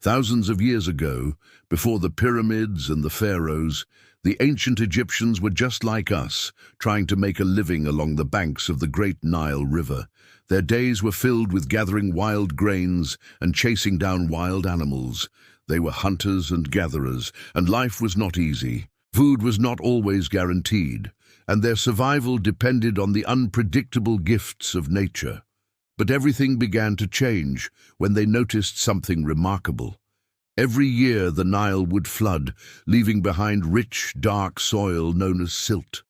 Thousands of years ago, before the pyramids and the pharaohs, the ancient Egyptians were just like us, trying to make a living along the banks of the great Nile River. Their days were filled with gathering wild grains and chasing down wild animals. They were hunters and gatherers, and life was not easy. Food was not always guaranteed, and their survival depended on the unpredictable gifts of nature. But everything began to change when they noticed something remarkable. Every year the Nile would flood, leaving behind rich, dark soil known as silt.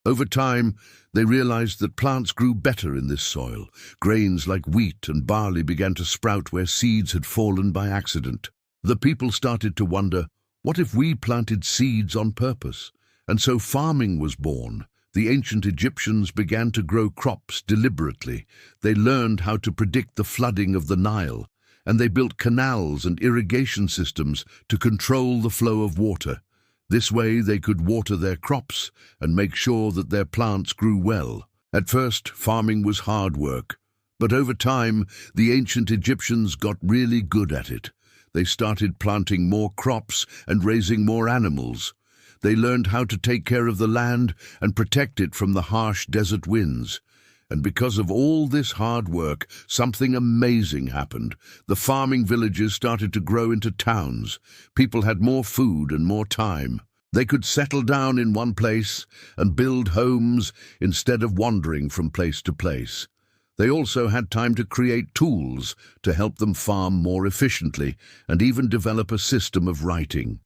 Over time, they realized that plants grew better in this soil. Grains like wheat and barley began to sprout where seeds had fallen by accident. The people started to wonder, what if we planted seeds on purpose? And so farming was born. The ancient Egyptians began to grow crops deliberately. They learned how to predict the flooding of the Nile, and they built canals and irrigation systems to control the flow of water. This way they could water their crops and make sure that their plants grew well. At first, farming was hard work, but over time, the ancient Egyptians got really good at it. They started planting more crops and raising more animals. They learned how to take care of the land and protect it from the harsh desert winds. And because of all this hard work, something amazing happened. The farming villages started to grow into towns. People had more food and more time. They could settle down in one place and build homes instead of wandering from place to place. They also had time to create tools to help them farm more efficiently and even develop a system of writing.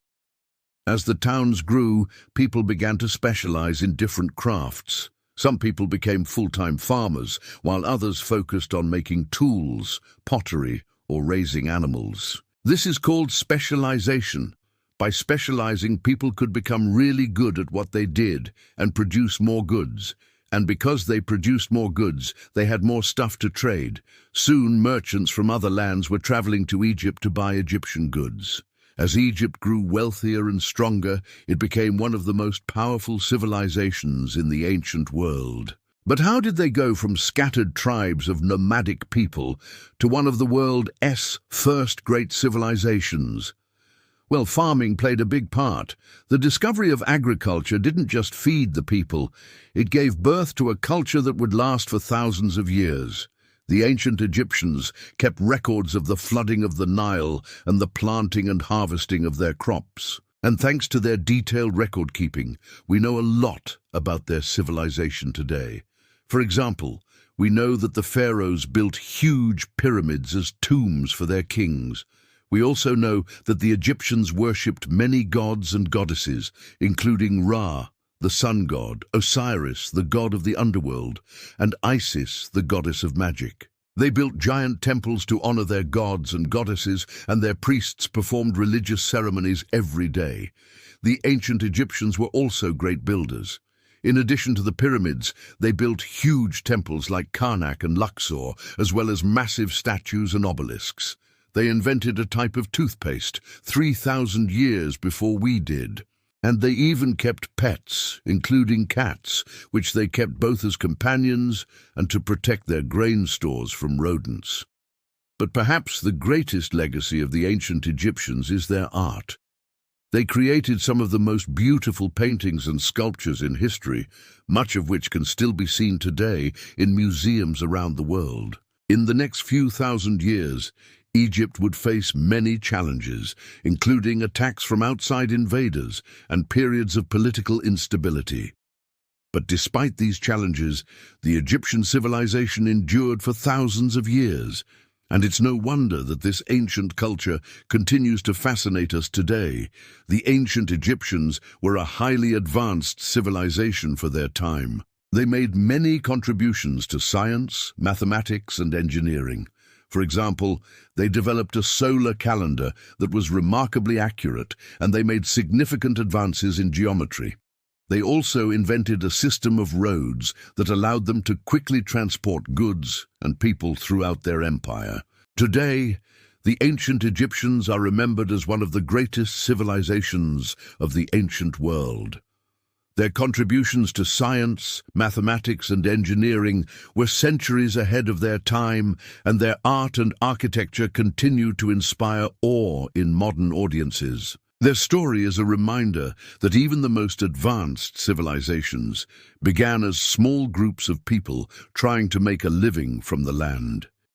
As the towns grew, people began to specialize in different crafts. Some people became full-time farmers, while others focused on making tools, pottery, or raising animals. This is called specialization. By specializing, people could become really good at what they did and produce more goods. And because they produced more goods, they had more stuff to trade. Soon, merchants from other lands were traveling to Egypt to buy Egyptian goods. As Egypt grew wealthier and stronger, it became one of the most powerful civilizations in the ancient world. But how did they go from scattered tribes of nomadic people to one of the world's first great civilizations? Well, farming played a big part. The discovery of agriculture didn't just feed the people, it gave birth to a culture that would last for thousands of years. The ancient Egyptians kept records of the flooding of the Nile and the planting and harvesting of their crops. And thanks to their detailed record-keeping, we know a lot about their civilization today. For example, we know that the pharaohs built huge pyramids as tombs for their kings. We also know that the Egyptians worshipped many gods and goddesses, including Ra, the sun god, Osiris, the god of the underworld, and Isis, the goddess of magic. They built giant temples to honor their gods and goddesses, and their priests performed religious ceremonies every day. The ancient Egyptians were also great builders. In addition to the pyramids, they built huge temples like Karnak and Luxor, as well as massive statues and obelisks. They invented a type of toothpaste 3,000 years before we did. And they even kept pets, including cats, which they kept both as companions and to protect their grain stores from rodents. But perhaps the greatest legacy of the ancient Egyptians is their art. They created some of the most beautiful paintings and sculptures in history, much of which can still be seen today in museums around the world. In the next few thousand years, Egypt would face many challenges, including attacks from outside invaders and periods of political instability. But despite these challenges, the Egyptian civilization endured for thousands of years, and it's no wonder that this ancient culture continues to fascinate us today. The ancient Egyptians were a highly advanced civilization for their time. They made many contributions to science, mathematics, and engineering. For example, they developed a solar calendar that was remarkably accurate, and they made significant advances in geometry. They also invented a system of roads that allowed them to quickly transport goods and people throughout their empire. Today, the ancient Egyptians are remembered as one of the greatest civilizations of the ancient world. Their contributions to science, mathematics, and engineering were centuries ahead of their time, and their art and architecture continue to inspire awe in modern audiences. Their story is a reminder that even the most advanced civilizations began as small groups of people trying to make a living from the land.